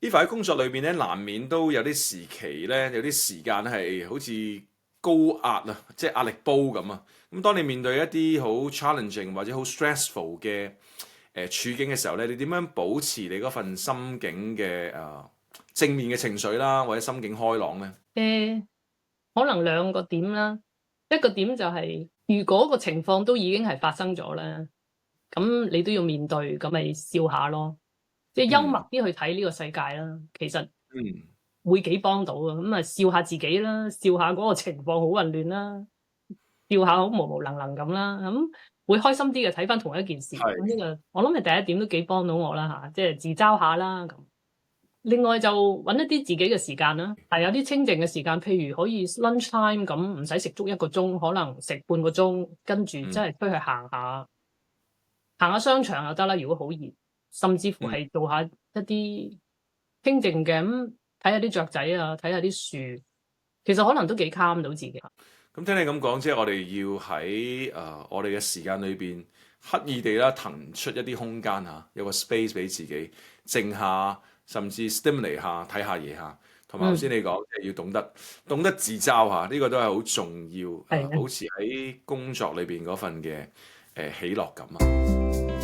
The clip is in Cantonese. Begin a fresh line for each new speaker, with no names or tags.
Eva 喺工作裏邊咧，難免都有啲時期咧，有啲時間係好似高壓啊，即係壓力煲咁啊。咁當你面對一啲好 challenging 或者好 stressful 嘅處境嘅時候咧，你點樣保持你嗰份心境嘅正面嘅情緒啦，或者心境開朗咧？
誒，可能兩個點啦。一個點就係，如果個情況都已經係發生咗咧，咁你都要面對，咁咪笑下咯。即係幽默
嗯
啲去睇呢個世界啦，其實
嗯，
會幾幫到啊。咁啊，笑下自己啦，笑下嗰個情況好混亂啦，笑下好無能咁啦，咁會開心啲嘅。睇翻同一件事，咁呢
係
個我諗係第一點都幾幫到我啦嚇，即係自嘲下啦咁。另外就揾一啲自己嘅時間啦，係有啲清靜嘅時間，譬如可以 lunch time 咁，唔使食足一個鐘，可能食半個鐘，跟住真
嗯
係出去行下，行下商場又得啦。如果好熱，甚至乎
嗯。
係做下一啲清靜嘅咁，睇下啲雀仔啊，睇下啲樹，其實可能都幾 calm 到自己。
咁聽你咁講，即係我哋要喺我哋嘅時間裏邊，刻意地啦騰出一啲空間嚇，有個 space 俾自己靜下，甚至 stimulate 下，睇下嘢嚇。同埋頭先
嗯，
你講，即係要懂得自嘲嚇，呢個都係好重要
係啊。
保持喺工作裏邊嗰份嘅喜樂感啊。